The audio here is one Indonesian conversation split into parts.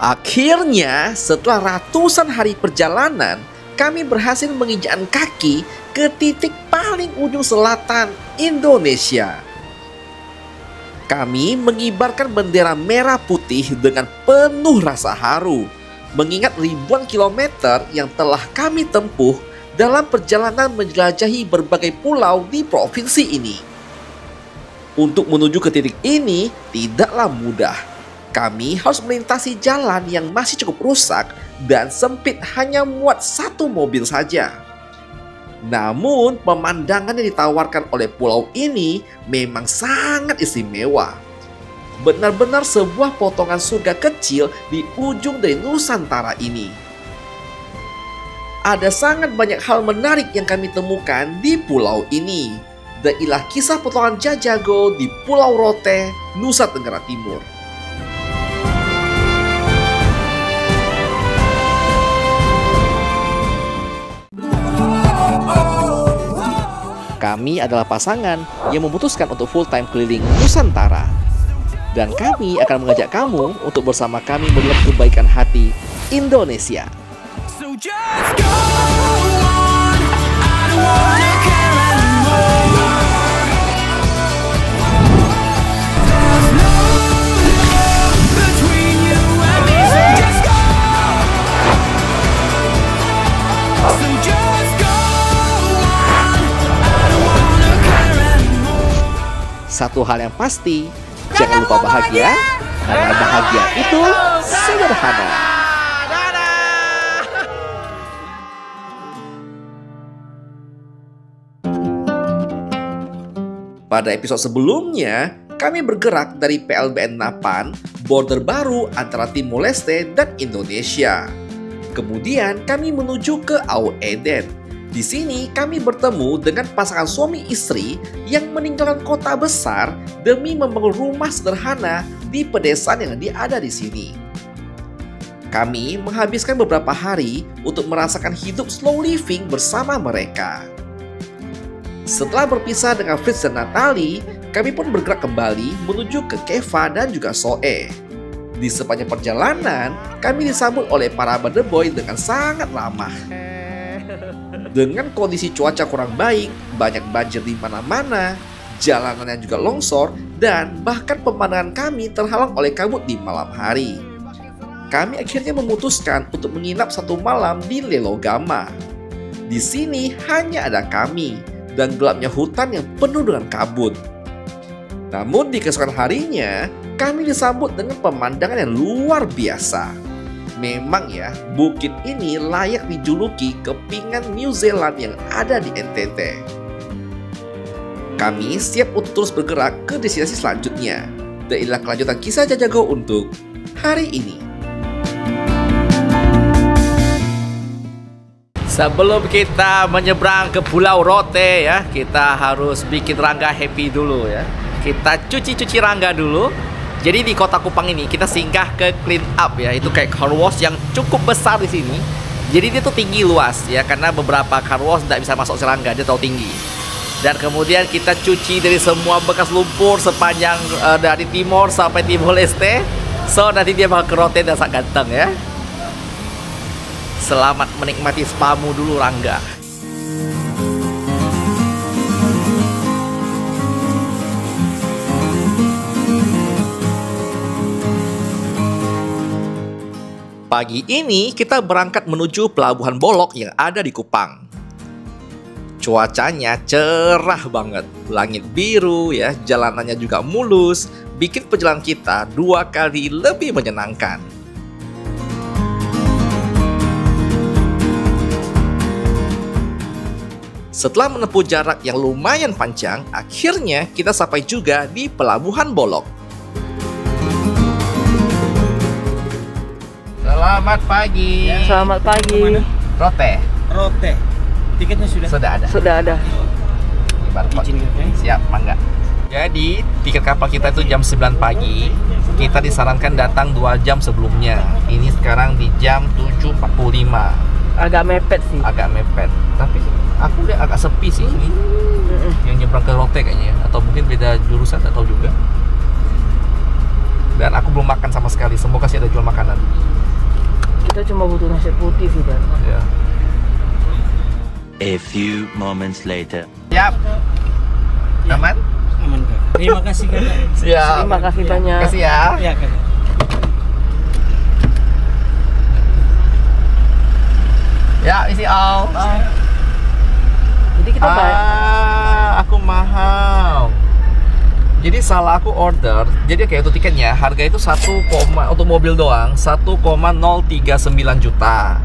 Akhirnya, setelah ratusan hari perjalanan, kami berhasil menginjakkan kaki ke titik paling ujung selatan Indonesia. Kami mengibarkan bendera merah putih dengan penuh rasa haru, mengingat ribuan kilometer yang telah kami tempuh dalam perjalanan menjelajahi berbagai pulau di provinsi ini. Untuk menuju ke titik ini tidaklah mudah. Kami harus melintasi jalan yang masih cukup rusak dan sempit, hanya muat satu mobil saja. Namun pemandangan yang ditawarkan oleh pulau ini memang sangat istimewa. Benar-benar sebuah potongan surga kecil di ujung dari Nusantara ini. Ada sangat banyak hal menarik yang kami temukan di pulau ini. Dan inilah kisah petualangan Jajago di Pulau Rote, Nusa Tenggara Timur. Kami adalah pasangan yang memutuskan untuk full time keliling Nusantara. Dan kami akan mengajak kamu untuk bersama kami melihat kebaikan hati Indonesia. Satu hal yang pasti, jangan lupa bahagia, karena bahagia itu sederhana. Pada episode sebelumnya, kami bergerak dari PLBN Napan, border baru antara Timor Leste dan Indonesia. Kemudian kami menuju ke Au Eden. Di sini kami bertemu dengan pasangan suami istri yang meninggalkan kota besar demi membangun rumah sederhana di pedesaan yang ada di sini. Kami menghabiskan beberapa hari untuk merasakan hidup slow living bersama mereka. Setelah berpisah dengan Fritz dan Natalie, kami pun bergerak kembali menuju ke Keva dan juga Soe. Di sepanjang perjalanan, kami disambut oleh para badeboy dengan sangat ramah. Dengan kondisi cuaca kurang baik, banyak banjir di mana-mana, jalanan yang juga longsor, dan bahkan pemandangan kami terhalang oleh kabut di malam hari. Kami akhirnya memutuskan untuk menginap satu malam di Lelogama. Di sini hanya ada kami dan gelapnya hutan yang penuh dengan kabut. Namun di keesokan harinya, kami disambut dengan pemandangan yang luar biasa. Memang ya, bukit ini layak dijuluki kepingan New Zealand yang ada di NTT. Kami siap untuk terus bergerak ke destinasi selanjutnya. Dan inilah kelanjutan kisah Jajago untuk hari ini. Sebelum kita menyeberang ke Pulau Rote ya, kita harus bikin Rangga happy dulu ya. Kita cuci Rangga dulu. Jadi di Kota Kupang ini kita singgah ke Clean Up ya, itu kayak car wash yang cukup besar di sini. Jadi dia tuh tinggi luas ya, karena beberapa car wash tidak bisa masuk serangga, dia terlalu tinggi. Dan kemudian kita cuci dari semua bekas lumpur sepanjang dari timur sampai Timor Leste. So nanti dia bakal ke Rote dan sangat ganteng ya. Selamat menikmati spamu dulu Rangga. Pagi ini kita berangkat menuju Pelabuhan Bolok yang ada di Kupang. Cuacanya cerah banget, langit biru ya, jalanannya juga mulus, bikin perjalanan kita 2 kali lebih menyenangkan. Setelah menempuh jarak yang lumayan panjang, akhirnya kita sampai juga di Pelabuhan Bolok. Selamat pagi. Selamat pagi. Rote. Tiketnya sudah? Sudah ada. Siap, mangga. Jadi, tiket kapal kita itu jam 9 pagi. Kita disarankan datang 2 jam sebelumnya. Ini sekarang di jam 7.45. Agak mepet sih. Tapi aku lihat agak sepi sih ini. Yang nyebrang ke Rote kayaknya, atau mungkin beda jurusan, tak tahu juga. Dan aku belum makan sama sekali. Semoga sih ada jual makanan. Kita cuma butuh nasi putih sih kan. Ya. A few moments later. Siap. Aman? Aman Kak. Terima kasih Kakak. Siap. Terima kasih banyak. Kasih ya. Ya Kakak. Ya, isi all. Jadi kita Aku mahal. Jadi salah aku order. Jadi kayak itu tiketnya, harga itu 1, untuk mobil doang 1,039 juta.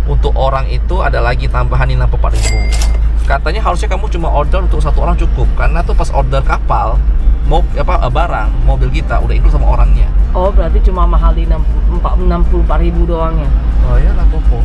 Untuk orang itu ada lagi tambahan 64.000. Katanya harusnya kamu cuma order untuk satu orang cukup, karena tuh pas order kapal barang mobil kita udah include sama orangnya. Oh, berarti cuma mahal di 64.000 doang ya. Oh ya, nggak apa-apa.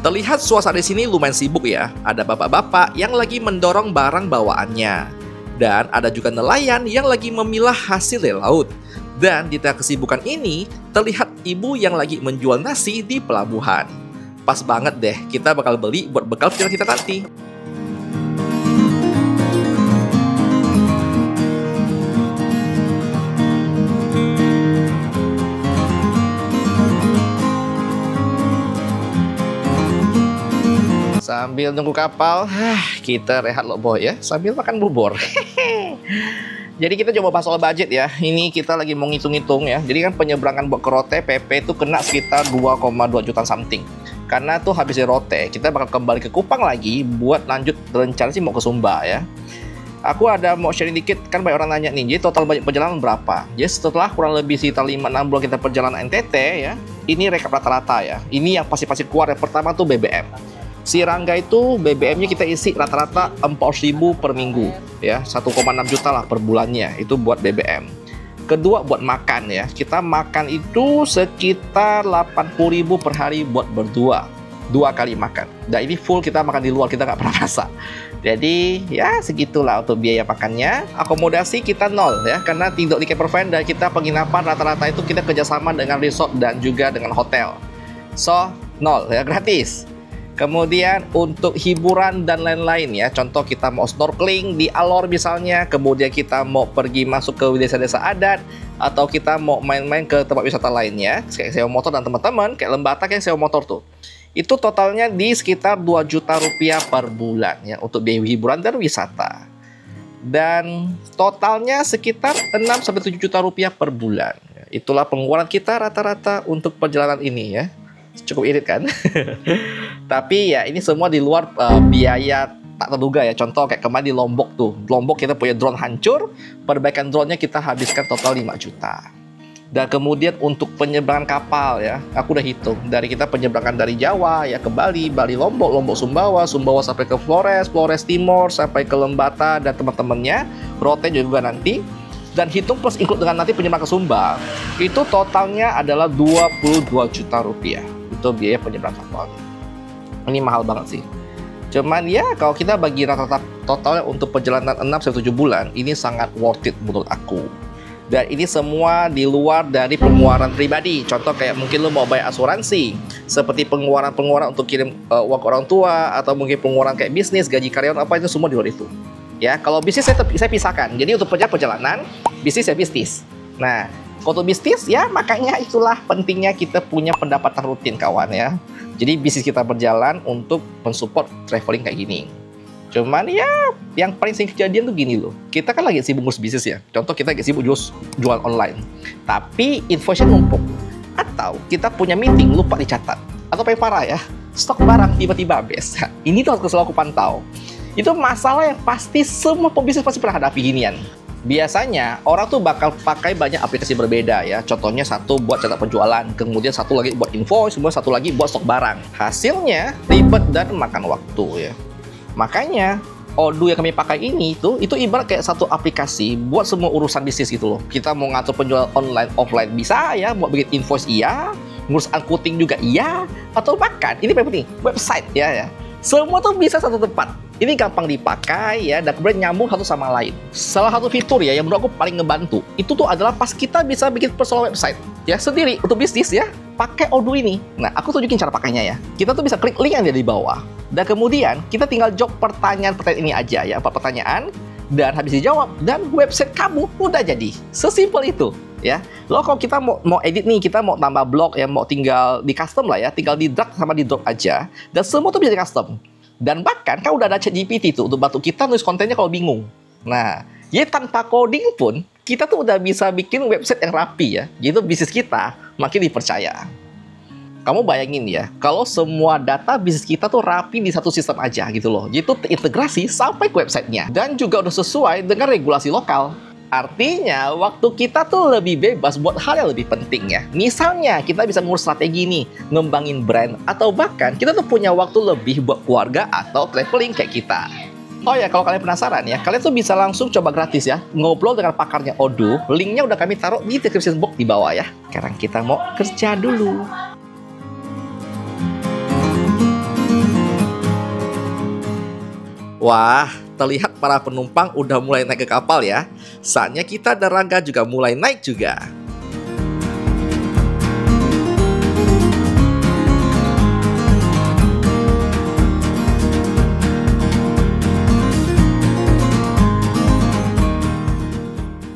Terlihat suasana di sini lumayan sibuk ya. Ada bapak-bapak yang lagi mendorong barang bawaannya. Dan ada juga nelayan yang lagi memilah hasil dari laut. Dan di tengah kesibukan ini, terlihat ibu yang lagi menjual nasi di pelabuhan. Pas banget deh, kita bakal beli buat bekal perjalanan kita nanti. Sambil nunggu kapal, kita rehat loh boy ya, sambil makan bubur. Jadi kita coba bahas soal budget ya. Ini kita lagi mau ngitung-ngitung ya. Jadi kan penyeberangan buat ke Rote PP itu kena sekitar 2,2 juta something. Karena tuh habis dari Rote, kita bakal kembali ke Kupang lagi buat lanjut rencana sih mau ke Sumba ya. Aku ada mau sharing dikit, kan banyak orang nanya nih, jadi total budget perjalanan berapa? Jadi setelah kurang lebih sekitar 5-6 bulan kita perjalanan NTT ya, ini rekap rata-rata ya. Ini yang pasti-pasti keluar. Yang pertama tuh BBM. Si Rangga itu BBM-nya kita isi rata-rata 4.000 per minggu ya, 1,6 juta lah per bulannya itu buat BBM. Kedua buat makan ya, kita makan itu sekitar 80.000 per hari buat berdua, 2 kali makan. Dan ini full kita makan di luar, kita nggak pernah masak. Jadi ya segitulah untuk biaya makannya. Akomodasi kita nol ya, karena tidur di campervan dan kita penginapan rata-rata itu kita kerjasama dengan resort dan juga dengan hotel. So nol ya, gratis. Kemudian untuk hiburan dan lain-lain ya, contoh kita mau snorkeling di Alor misalnya, kemudian kita mau pergi masuk ke desa-desa adat, atau kita mau main-main ke tempat wisata lainnya, kayak sewa motor dan teman-teman, kayak Lembata kayak sewa motor tuh. Itu totalnya di sekitar 2 juta rupiah per bulan ya, untuk biaya hiburan dan wisata. Dan totalnya sekitar 6-7 juta rupiah per bulan. Itulah pengeluaran kita rata-rata untuk perjalanan ini ya. Cukup irit kan? Tapi ya ini semua di luar biaya tak terduga ya. Contoh kayak kemarin di Lombok tuh, Lombok kita punya drone hancur, perbaikan drone-nya kita habiskan total 5 juta. Dan kemudian untuk penyeberangan kapal ya, aku udah hitung dari kita penyeberangan dari Jawa ya ke Bali, Bali Lombok, Lombok Sumbawa, Sumbawa sampai ke Flores, Flores Timur sampai ke Lembata dan teman-temannya, Rote juga nanti. Dan hitung plus include dengan nanti penyeberangan ke Sumba, itu totalnya adalah 22 juta rupiah. Itu biaya penyeberangan kapal. Ini mahal banget sih. Cuman ya kalau kita bagi rata-rata totalnya untuk perjalanan 6-7 bulan, ini sangat worth it menurut aku. Dan ini semua di luar dari pengeluaran pribadi. Contoh kayak mungkin lo mau bayar asuransi, seperti pengeluaran-pengeluaran untuk kirim uang ke orang tua, atau mungkin pengeluaran kayak bisnis, gaji karyawan, apa itu semua di luar itu. Ya, kalau bisnis saya pisahkan. Jadi untuk perjalanan, bisnis ya bisnis. Nah, kalau untuk bisnis ya makanya itulah pentingnya kita punya pendapatan rutin kawan ya. Jadi bisnis kita berjalan untuk mensupport traveling kayak gini. Cuman ya yang paling sering kejadian tuh gini loh. Kita kan lagi sibuk ngurus bisnis ya. Contoh kita lagi sibuk jual online. Tapi invoice-nya numpuk. Atau kita punya meeting lupa dicatat. Atau paling parah ya, stok barang tiba-tiba habis. Ini tuh harus selalu aku pantau. Itu masalah yang pasti semua pebisnis pasti pernah hadapi ginian. Biasanya orang tuh bakal pakai banyak aplikasi berbeda ya. Contohnya satu buat catat penjualan, kemudian satu lagi buat invoice, kemudian satu lagi buat stok barang. Hasilnya ribet dan makan waktu ya. Makanya Odoo yang kami pakai ini itu ibarat kayak satu aplikasi buat semua urusan bisnis gitu loh. Kita mau ngatur penjualan online, offline bisa ya, mau bikin invoice iya, ngurus angkuting juga iya, atau bahkan ini paling penting website ya. Semua tuh bisa satu tempat. Ini gampang dipakai ya, dan kemudian nyambung satu sama lain. Salah satu fitur ya yang menurut aku paling ngebantu itu tuh adalah pas kita bisa bikin personal website ya sendiri untuk bisnis ya, pakai Odoo ini. Nah, aku tunjukin cara pakainya ya. Kita tuh bisa klik link yang ada di bawah. Dan kemudian kita tinggal jawab pertanyaan ini aja ya, 4 pertanyaan. Dan habis dijawab, dan website kamu udah jadi. Sesimpel itu, ya. Lo kalau kita mau edit nih, kita mau tambah blog ya, mau tinggal di custom lah ya, tinggal di drag sama di drop aja, dan semua tuh bisa di custom. Dan bahkan kan udah ada ChatGPT tuh untuk bantu kita nulis kontennya kalau bingung. Nah, ya tanpa coding pun kita tuh udah bisa bikin website yang rapi ya. Jadi bisnis kita makin dipercaya. Kamu bayangin ya, kalau semua data bisnis kita tuh rapi di satu sistem aja gitu loh. Jadi itu terintegrasi sampai ke websitenya. Dan juga udah sesuai dengan regulasi lokal. Artinya, waktu kita tuh lebih bebas buat hal yang lebih penting ya. Misalnya, kita bisa ngurus strategi nih, ngembangin brand, atau bahkan kita tuh punya waktu lebih buat keluarga atau traveling kayak kita. Oh ya, kalau kalian penasaran ya, kalian tuh bisa langsung coba gratis ya, ngobrol dengan pakarnya Odoo. Linknya udah kami taruh di description box di bawah ya. Sekarang kita mau kerja dulu. Wah, terlihat para penumpang udah mulai naik ke kapal ya. Saatnya kita dan Rangga juga mulai naik juga.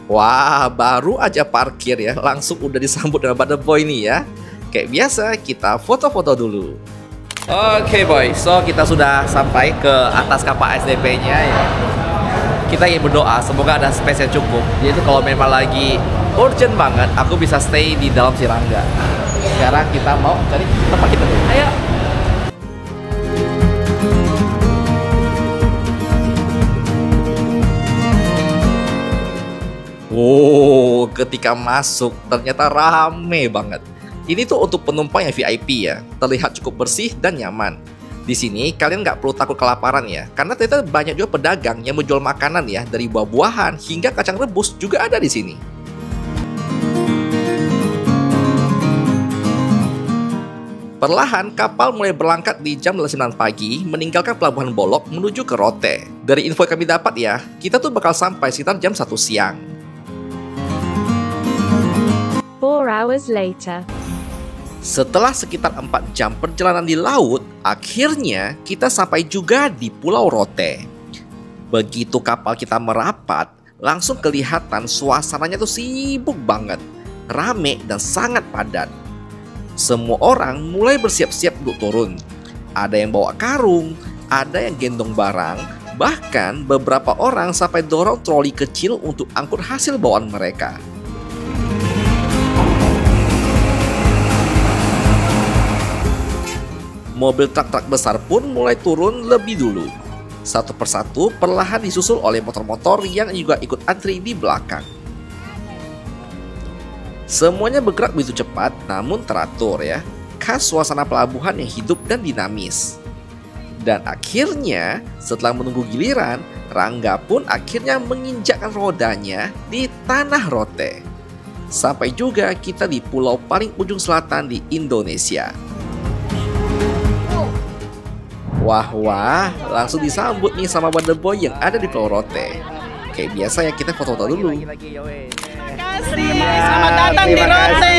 Wah, baru aja parkir ya, langsung udah disambut dengan Butter Boy nih ya. Kayak biasa, kita foto-foto dulu. Oke boy, so kita sudah sampai ke atas kapal SDP-nya ya. Kita ingin berdoa semoga ada space yang cukup. Jadi kalau memang lagi urgent banget, aku bisa stay di dalam si Rangga. Sekarang kita mau cari tempat kita dulu. Ayo. Wow, ketika masuk ternyata rame banget. Ini tuh untuk penumpang yang VIP ya, terlihat cukup bersih dan nyaman. Di sini kalian nggak perlu takut kelaparan ya, karena ternyata banyak juga pedagang yang menjual makanan ya, dari buah-buahan hingga kacang rebus juga ada di sini. Perlahan kapal mulai berangkat di jam 9 pagi, meninggalkan Pelabuhan Bolok menuju ke Rote. Dari info yang kami dapat ya, kita tuh bakal sampai sekitar jam 1 siang. 4 hours later. Setelah sekitar 4 jam perjalanan di laut, akhirnya kita sampai juga di Pulau Rote. Begitu kapal kita merapat, langsung kelihatan suasananya tuh sibuk banget, rame dan sangat padat. Semua orang mulai bersiap-siap untuk turun. Ada yang bawa karung, ada yang gendong barang, bahkan beberapa orang sampai dorong troli kecil untuk angkut hasil bawaan mereka. Mobil truk-truk besar pun mulai turun lebih dulu. Satu persatu perlahan disusul oleh motor-motor yang juga ikut antri di belakang. Semuanya bergerak begitu cepat namun teratur ya. Khas suasana pelabuhan yang hidup dan dinamis. Dan akhirnya setelah menunggu giliran, Rangga pun akhirnya menginjakkan rodanya di tanah Rote. Sampai juga kita di pulau paling ujung selatan di Indonesia. Wah, langsung disambut nih sama Butter Boy yang ada di Pulau Rote. Kayak biasa ya, kita foto-foto dulu. Selamat datang di Rote.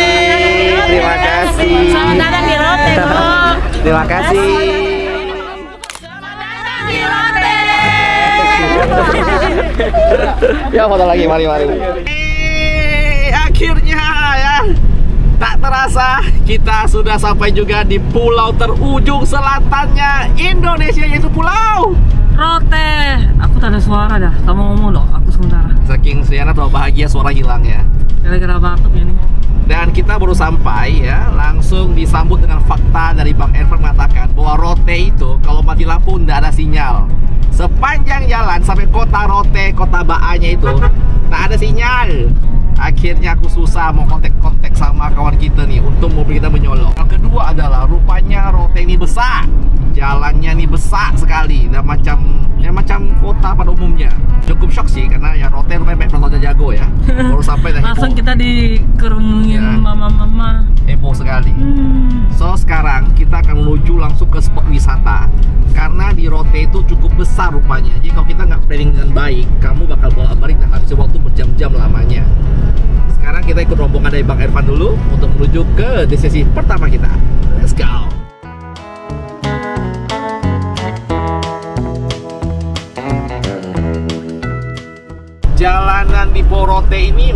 Terima kasih. Selamat datang di Rote, Bu. Terima kasih. Selamat datang di Rote. Ya, foto lagi, mari. Akhirnya ya, tak terasa kita sudah sampai juga di pulau terujung selatannya Indonesia, yaitu Pulau Rote. Aku tak ada suara dah. Kamu ngomong dong, aku sementara. Saking Siana atau bahagia suara hilang ya. Gara-gara batuk ini. Dan kita baru sampai ya, langsung disambut dengan fakta dari Bang Ervan mengatakan bahwa Rote itu kalau mati lampu tidak ada sinyal. Sepanjang jalan sampai kota Rote, kota Baanya itu tak ada sinyal. Akhirnya aku susah mau kontak sama kawan kita nih untuk mobil kita menyolok. Yang kedua adalah rupanya Rote ini besar. Jalannya nih besar sekali dan macam kota pada umumnya. Cukup shock sih karena ya Rote rupanya banyak penonton jago ya. Baru sampai dah Langsung heboh. kita dikerumungin Ya. mama-mama. Heboh sekali. So sekarang kita akan menuju langsung ke spot wisata. Karena di Rote itu cukup besar rupanya. Jadi kalau kita nggak planning dengan baik, kamu bakal bolak-balik dan habis waktu berjam-jam lamanya. Sekarang kita ikut rombongan dari Bang Ervan dulu untuk menuju ke destinasi pertama kita. Let's go! Jalanan di Porote ini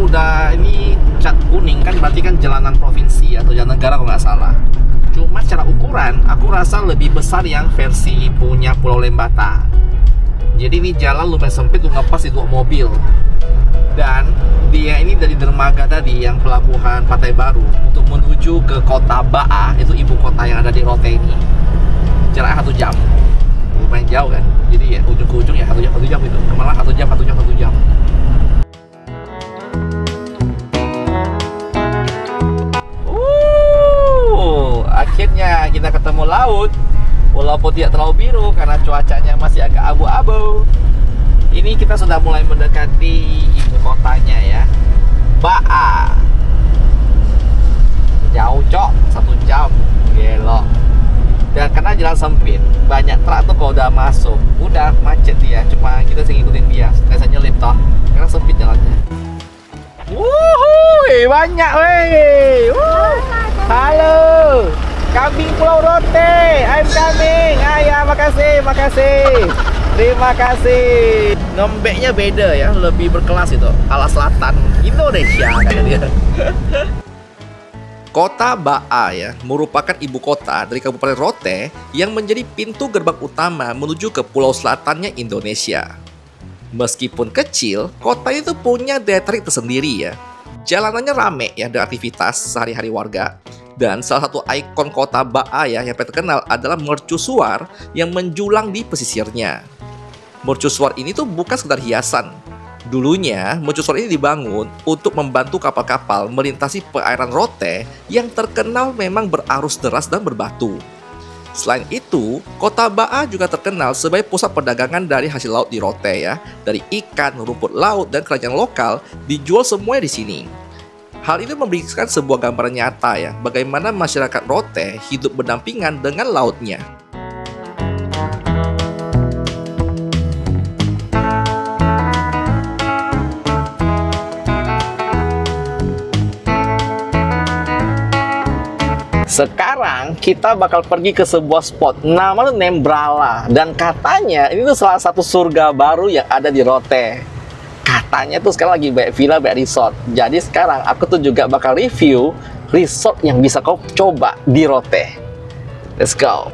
cat kuning kan, berarti kan jalanan provinsi atau jalan negara kalau nggak salah. Cuma secara ukuran aku rasa lebih besar yang versi punya Pulau Lembata. Jadi ini jalan lumayan sempit, ngepas itu mobil. Dan dia ini dari dermaga tadi yang pelabuhan Pantai Baru untuk menuju ke kota Baa, itu ibu kota yang ada di Rote ini. Jaraknya 1 jam, lumayan jauh kan. Jadi ya ujung ke ujung ya 1 jam itu. Malah 1 jam. Akhirnya kita ketemu laut, walaupun tidak terlalu biru karena cuacanya masih agak abu-abu. Ini kita sudah mulai mendekati ibu kotanya ya, Baa. Jauh cok, 1 jam, gelo. Dan karena jalan sempit, banyak truk tuh kalau udah masuk, udah macet dia. Cuma kita sih ngikutin dia, biasanya nyelip toh, karena sempit jalannya. Wuhui, banyak weh. Halo, kambing Pulau Rote, I'm coming. Ya, makasih. Terima kasih. Nombeknya beda ya, lebih berkelas itu. Ala Selatan Indonesia kata dia. Kota Baa ya, merupakan ibu kota dari Kabupaten Rote yang menjadi pintu gerbang utama menuju ke pulau selatannya Indonesia. Meskipun kecil, kota itu punya daya tarik tersendiri ya. Jalanannya rame ya dengan aktivitas sehari-hari warga. Dan salah satu ikon kota Baa ya yang terkenal adalah mercusuar yang menjulang di pesisirnya. Mercusuar ini tuh bukan sekedar hiasan. Dulunya, mercusuar ini dibangun untuk membantu kapal-kapal melintasi perairan Rote yang terkenal memang berarus deras dan berbatu. Selain itu, kota Baa juga terkenal sebagai pusat perdagangan dari hasil laut di Rote ya. Dari ikan, rumput laut, dan kerajaan lokal dijual semuanya di sini. Hal itu memberikan sebuah gambaran nyata ya, bagaimana masyarakat Rote hidup berdampingan dengan lautnya. Sekarang kita bakal pergi ke sebuah spot namanya Nembrala, dan katanya ini tuh salah satu surga baru yang ada di Rote. Katanya tuh sekarang lagi banyak villa, banyak resort. Jadi sekarang aku tuh juga bakal review resort yang bisa kau coba di Rote. Let's go.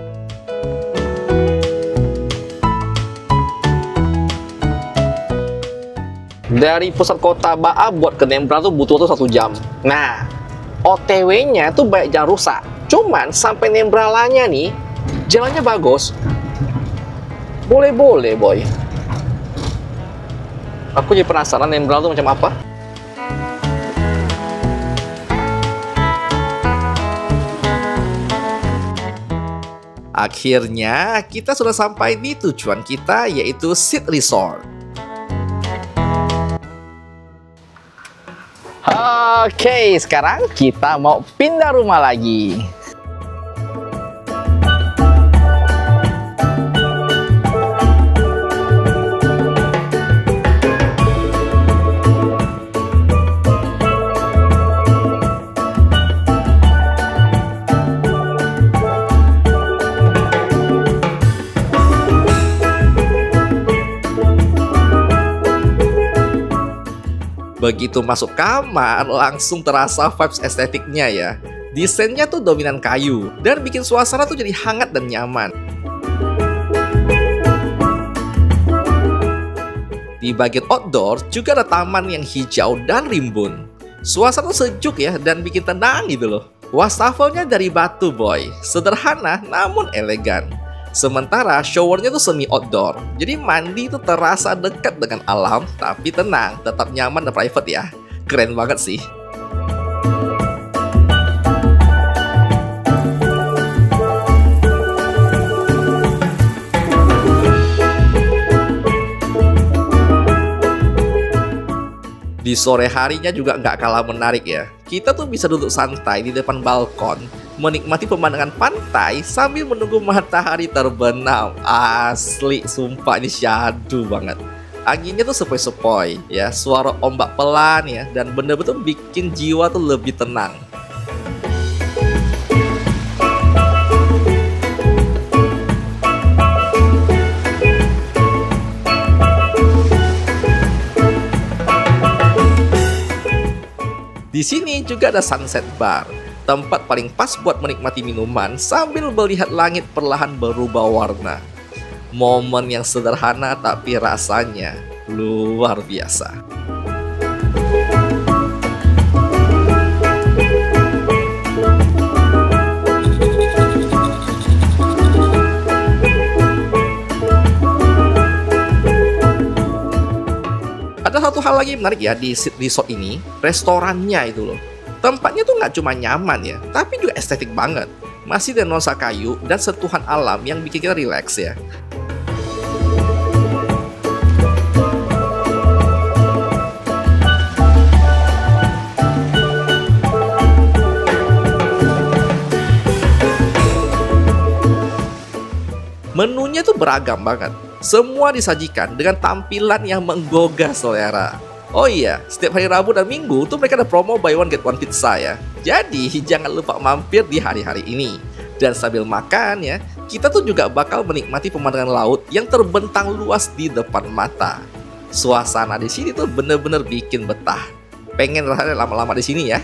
Dari pusat kota Baa buat ke Nembrala tuh butuh waktu 1 jam. Nah, OTW-nya tuh banyak jalan rusak. Cuman sampai Nembralanya nih, jalannya bagus. Boleh-boleh, boy. Aku jadi penasaran Nembrala tuh macam apa. Akhirnya, kita sudah sampai di tujuan kita, yaitu Sid Resort. Oke, sekarang kita mau pindah rumah lagi. Begitu masuk kamar, langsung terasa vibes estetiknya ya. Desainnya tuh dominan kayu, dan bikin suasana tuh jadi hangat dan nyaman. Di bagian outdoor juga ada taman yang hijau dan rimbun. Suasana tuh sejuk ya, dan bikin tenang gitu loh. Wastafelnya dari batu boy, sederhana namun elegan. Sementara showernya tuh semi outdoor, jadi mandi tuh terasa dekat dengan alam, tapi tenang, tetap nyaman dan private ya. Keren banget sih. Di sore harinya juga nggak kalah menarik ya. Kita tuh bisa duduk santai di depan balkon, menikmati pemandangan pantai sambil menunggu matahari terbenam. Asli, sumpah ini syahdu banget. Anginnya tuh sepoi-sepoi ya, suara ombak pelan ya, dan bener-bener bikin jiwa tuh lebih tenang. Di sini juga ada sunset bar, tempat paling pas buat menikmati minuman sambil melihat langit perlahan berubah warna. Momen yang sederhana tapi rasanya luar biasa. Ada satu hal lagi menarik ya di resort ini, restorannya itu loh. Tempatnya tuh nggak cuma nyaman ya, tapi juga estetik banget. Masih ada nuansa kayu dan sentuhan alam yang bikin kita rileks ya. Menunya tuh beragam banget. Semua disajikan dengan tampilan yang menggugah selera. Oh iya, setiap hari Rabu dan Minggu tuh mereka ada promo buy one get one pizza ya. Jadi jangan lupa mampir di hari-hari ini. Dan sambil makan ya, kita tuh juga bakal menikmati pemandangan laut yang terbentang luas di depan mata. Suasana di sini tuh bener-bener bikin betah. Pengen rasanya lama-lama di sini ya.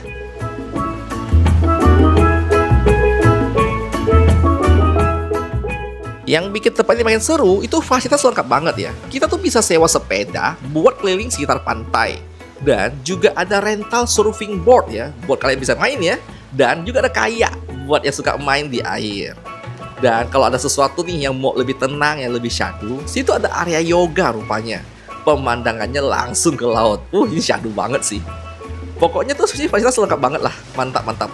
Yang bikin tempat ini makin seru itu fasilitas lengkap banget ya. Kita tuh bisa sewa sepeda buat keliling sekitar pantai. Dan juga ada rental surfing board ya, buat kalian bisa main ya. Dan juga ada kayak buat yang suka main di air. Dan kalau ada sesuatu nih yang mau lebih tenang, yang lebih syahdu, situ ada area yoga rupanya. Pemandangannya langsung ke laut. Ini syahdu banget sih. Pokoknya tuh fasilitas lengkap banget lah. Mantap-mantap.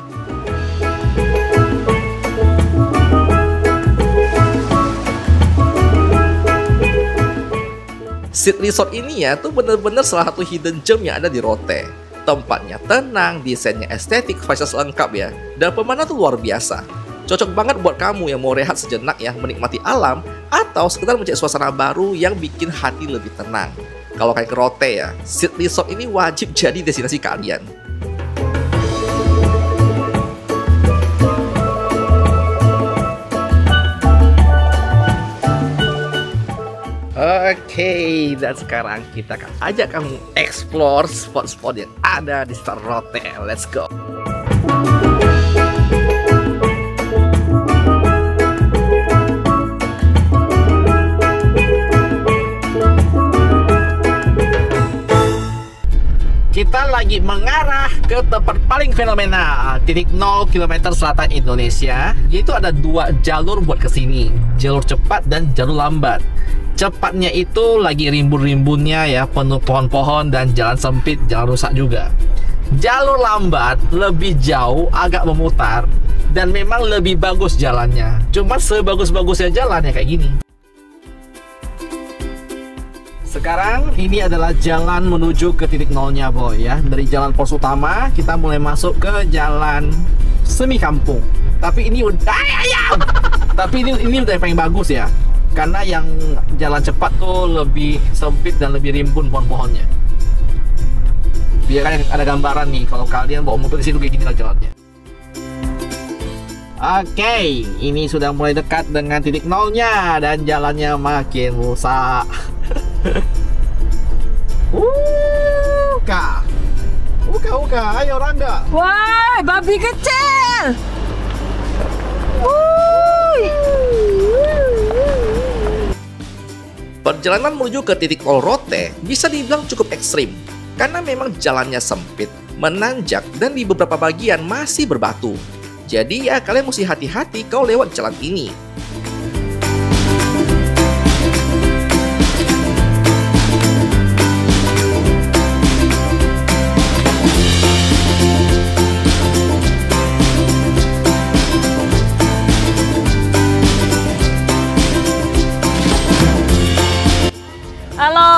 Sid Resort ini ya tuh bener-bener salah satu hidden gem yang ada di Rote. Tempatnya tenang, desainnya estetik, fasilitas lengkap ya. Dan pemandangan tuh luar biasa. Cocok banget buat kamu yang mau rehat sejenak ya, menikmati alam, atau sekedar mencari suasana baru yang bikin hati lebih tenang. Kalau kayak ke Rote ya, Sid Resort ini wajib jadi destinasi kalian. Oke, dan sekarang kita akan ajak kamu explore spot-spot yang ada di sekitar Rote. Let's go. Kita lagi mengarah ke tempat paling fenomenal, titik 0 km selatan Indonesia. Yaitu ada 2 jalur buat kesini, jalur cepat dan jalur lambat. Cepatnya itu lagi rimbun-rimbunnya ya, penuh pohon-pohon dan jalan sempit, jalan rusak juga. Jalur lambat lebih jauh, agak memutar, dan memang lebih bagus jalannya. Cuma sebagus-bagusnya jalan ya kayak gini. Sekarang ini adalah jalan menuju ke titik nolnya boy ya. Dari jalan pos utama kita mulai masuk ke jalan semi kampung. Tapi ini udah Tapi ini udah yang paling bagus ya. Karena yang jalan cepat tuh lebih sempit dan lebih rimbun pohon-pohonnya. Biar ada gambaran nih kalau kalian bawa mobil di situ kayak gini lah jalannya. Oke, ini sudah mulai dekat dengan titik nolnya dan jalannya makin rusak. Uka, ayo Rangga. Wah, babi kecil. Perjalanan menuju ke titik nol Rote bisa dibilang cukup ekstrim karena memang jalannya sempit, menanjak, dan di beberapa bagian masih berbatu. Jadi ya kalian mesti hati-hati kalau lewat jalan ini. Halo.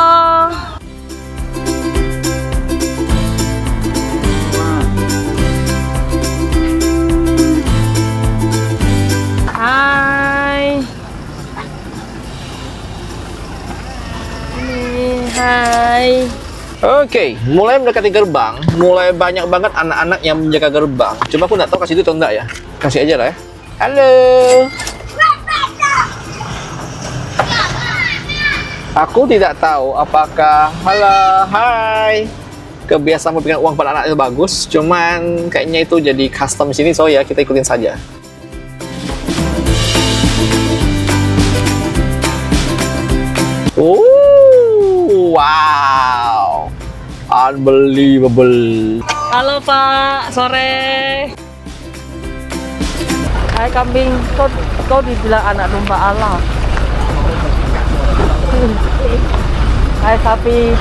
Hai. Hai. Oke, mulai mendekati gerbang, mulai banyak banget anak-anak yang menjaga gerbang. Coba aku nggak tahu kasih itu atau enggak ya. Kasih aja lah ya. Halo. Aku tidak tahu apakah halo, hai. kebiasaan memberikan uang pada anak itu bagus, cuman kayaknya itu jadi custom di sini, so ya kita ikutin saja. Wow, unbelievable. Halo Pak, sore. Hai kambing, kau dibilang anak domba Allah. Hai sapi.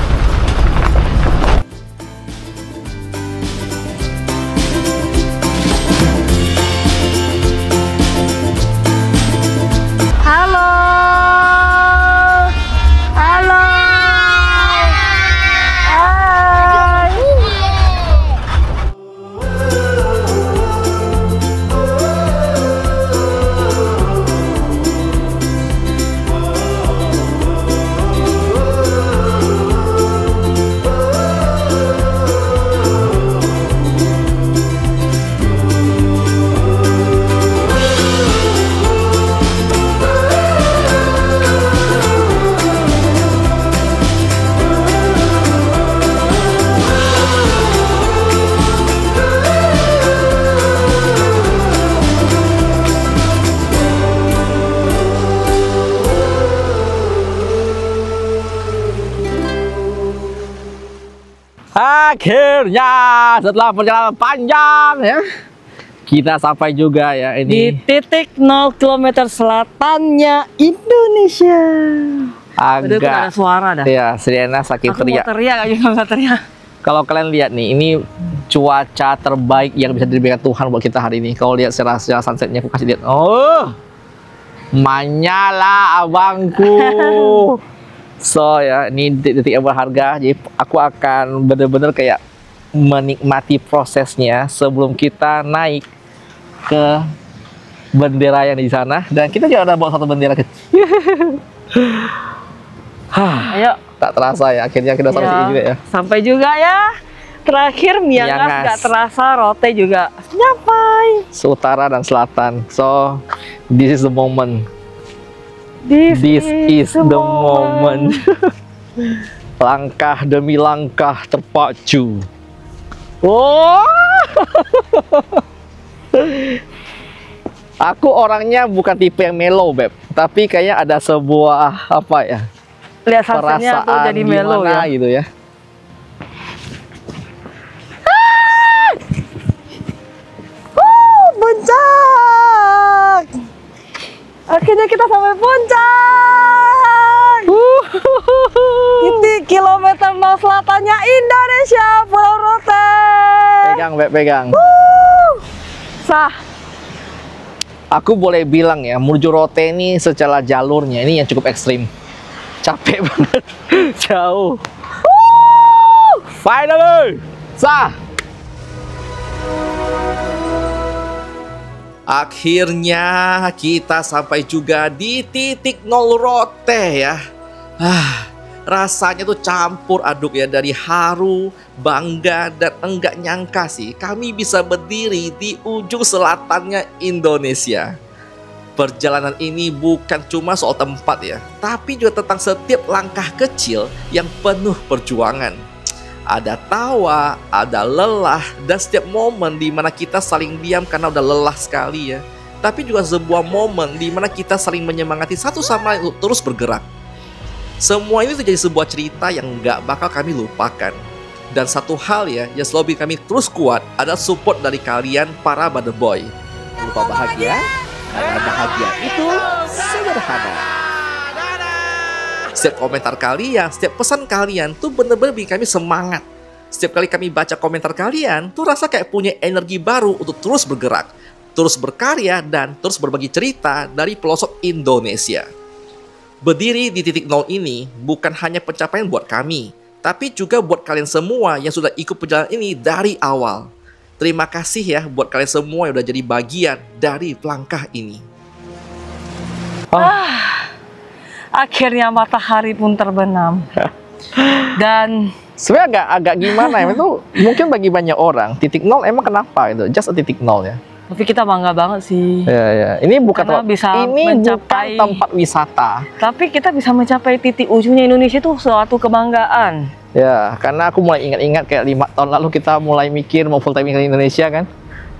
Halo. Halo. Hai. Akhirnya setelah perjalanan panjang ya, kita sampai juga ya Di ini. titik 0 km selatannya Indonesia. Udah Agak ada suara dah. ya, Sriana sakit Aku mau teriak. teriak aja nggak bisa teriak. Kalau kalian lihat nih, ini cuaca terbaik yang bisa diberikan Tuhan buat kita hari ini. Kalau lihat secara sunsetnya, aku kasih lihat. Oh, menyala abangku. So ya, ini detik yang berharga. Jadi aku akan bener-bener kayak menikmati prosesnya sebelum kita naik ke bendera yang di sana. Dan kita juga udah bawa satu bendera kecil. Ayo. Tak terasa ya, akhirnya kita sampai sini juga ya. Sampai juga ya. Terakhir Miangas Miangas. nggak terasa, Rote juga nyampai. Seutara dan selatan. So, this is the moment. This This is the moment. Langkah demi langkah terpacu. Oh. Aku orangnya bukan tipe yang mellow, Beb. Tapi kayaknya ada sebuah apa ya? Lihat sunsetnya aku Perasaan jadi melo gimana ya. gitu ya. Puncak. Akhirnya kita sampai puncak. Titik kilometer 0 selatannya Indonesia, Pulau Rote. Pegang, Beb, pegang. Sah. Aku boleh bilang ya, menuju Rote ini secara jalurnya ini yang cukup ekstrim. Capek banget. Jauh. Finally. Sah. Akhirnya kita sampai juga di titik 0 Rote ya. Rasanya tuh campur aduk ya, dari haru, bangga, dan enggak nyangka sih kami bisa berdiri di ujung selatannya Indonesia. Perjalanan ini bukan cuma soal tempat ya, tapi juga tentang setiap langkah kecil yang penuh perjuangan. Ada tawa, ada lelah, dan setiap momen di mana kita saling diam karena udah lelah sekali ya. Tapi juga sebuah momen di mana kita saling menyemangati satu sama lain untuk terus bergerak. Semua ini menjadi sebuah cerita yang nggak bakal kami lupakan. Dan satu hal ya, yang selalu bikin kami terus kuat adalah support dari kalian para Mother Boy. Lupa bahagia, karena bahagia itu sederhana. Setiap komentar kalian, setiap pesan kalian tuh bener-bener bikin kami semangat. Setiap kali kami baca komentar kalian, tuh rasa kayak punya energi baru untuk terus bergerak, terus berkarya, dan terus berbagi cerita dari pelosok Indonesia. Berdiri di titik 0 ini bukan hanya pencapaian buat kami, tapi juga buat kalian semua yang sudah ikut perjalanan ini dari awal. Terima kasih ya buat kalian semua yang udah jadi bagian dari langkah ini. Akhirnya matahari pun terbenam. Dan Sebenarnya agak gimana ya, itu mungkin bagi banyak orang titik 0 emang kenapa itu? Just a titik 0 ya. tapi kita bangga banget sih. Ya. Ini bukan Karena bisa ini mencapai- bukan tempat wisata. Tapi kita bisa mencapai titik ujungnya Indonesia itu suatu kebanggaan. Ya, karena aku mulai ingat-ingat kayak 5 tahun lalu kita mulai mikir mau full time di Indonesia kan.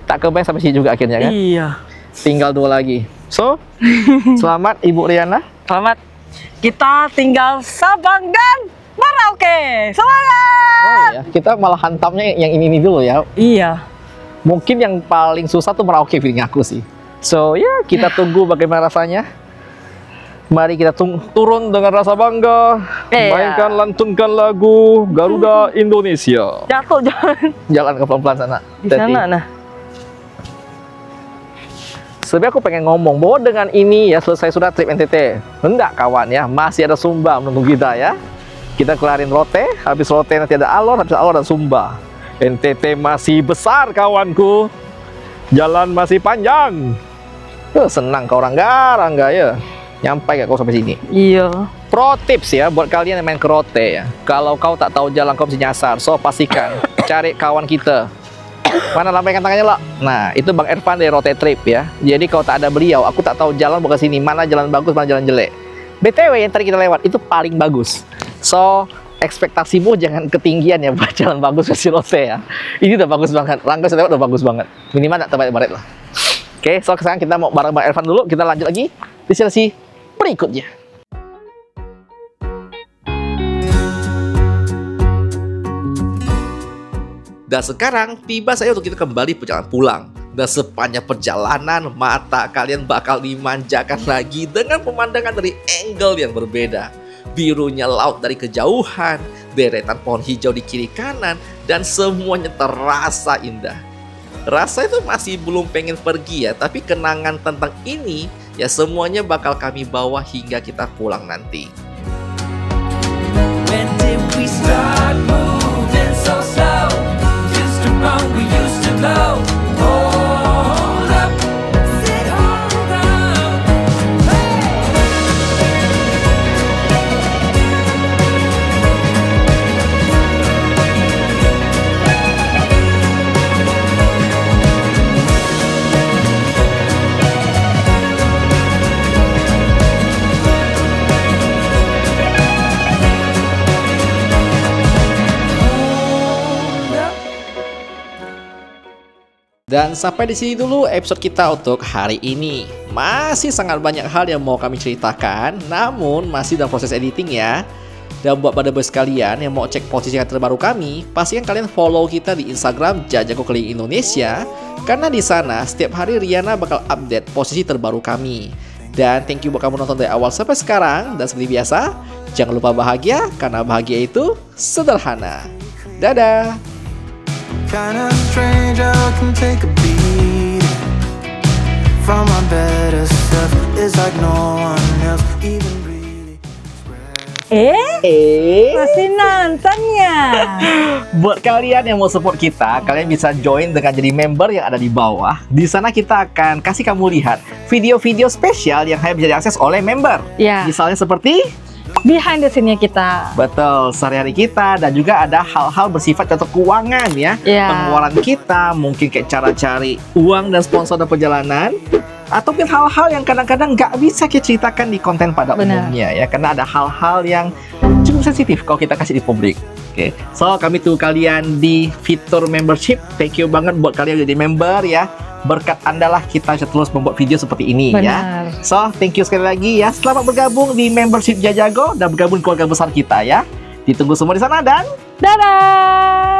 Tak kebayang sampai sini juga akhirnya kan. Iya. Tinggal 2 lagi. So, selamat Ibu Riana. Selamat. Kita tinggal Sabang dan Merauke. Semangat! Oh iya, kita malah hantamnya yang ini dulu ya. Iya. Mungkin yang paling susah tuh Merauke feeling aku sih. So, ya kita tunggu bagaimana rasanya. Mari kita turun dengan rasa bangga, Iya. mainkan, lantunkan lagu Garuda Indonesia. Jatuh jangan. Jalan ke pelan-pelan sana. Di Hati-hati. sana nah. Sebenarnya aku pengen ngomong bahwa dengan ini ya selesai sudah trip NTT. Hendak kawan ya, masih ada Sumba menunggu kita ya. Kita kelarin Rote, habis Rote nanti ada Alor, habis Alor ada Sumba. NTT masih besar kawanku. Jalan masih panjang. Senang kau Rangga ya. Nyampai gak kau sampai sini? Iya. Pro tips ya buat kalian yang main ke Rote ya. Kalau kau tak tahu jalan kau mesti nyasar. So pastikan cari kawan kita. Mana lambaikan tangannya lah. Nah itu Bang Ervan dari Rote Trip ya. Jadi kalau tak ada beliau, aku tak tahu jalan bukan sini. Mana jalan bagus, mana jalan jelek. BTW yang tadi kita lewat itu paling bagus. So ekspektasimu jangan ketinggian ya buat jalan bagus ke Rote ya. Ini udah bagus banget. Rangga sudah lewat udah bagus banget. Minimal tak terbaik-baik lah. Oke, so sekarang kita mau bareng Bang Ervan dulu. Kita lanjut lagi di sesi berikutnya. Dan sekarang tiba saya untuk kita kembali perjalanan pulang. Dan sepanjang perjalanan mata kalian bakal dimanjakan lagi dengan pemandangan dari angle yang berbeda. Birunya laut dari kejauhan, deretan pohon hijau di kiri kanan, dan semuanya terasa indah. Rasa itu masih belum pengen pergi ya, tapi kenangan tentang ini ya semuanya bakal kami bawa hingga kita pulang nanti. When did we start moving so slow? Just around we used to glow. Hold up, said hold up. Dan sampai di sini dulu episode kita untuk hari ini. Masih sangat banyak hal yang mau kami ceritakan, namun masih dalam proses editing ya. Dan buat pada bos kalian yang mau cek posisi terbaru kami, pastikan kalian follow kita di Instagram Jajago Keliling Indonesia, karena di sana setiap hari Riana bakal update posisi terbaru kami. Dan thank you buat kamu nonton dari awal sampai sekarang. Dan seperti biasa, jangan lupa bahagia, karena bahagia itu sederhana. Dadah! Kinda strange how I can take a beat from my better self. It's like no one else even really Masih nonton ya? Buat kalian yang mau support kita, kalian bisa join dengan jadi member yang ada di bawah. Di sana kita akan kasih kamu lihat video-video spesial yang hanya bisa diakses oleh member. Ya. Misalnya seperti Behind the scene-nya kita. betul sehari-hari kita, dan juga ada hal-hal bersifat contoh keuangan ya. Ya. Pengeluaran kita, mungkin kayak cara cari uang dan sponsor dan perjalanan. Ataupun hal-hal yang kadang-kadang nggak bisa kita ceritakan di konten pada Benar. umumnya ya. Karena ada hal-hal yang cukup sensitif kalau kita kasih di publik. Oke, so kami tunggu kalian di fitur membership. Thank you banget buat kalian yang jadi member ya. Berkat Anda lah kita bisa terus membuat video seperti ini ya. Benar. So, thank you sekali lagi ya. Selamat bergabung di membership Jajago dan bergabung keluarga besar kita ya. Ditunggu semua di sana dan Dadah!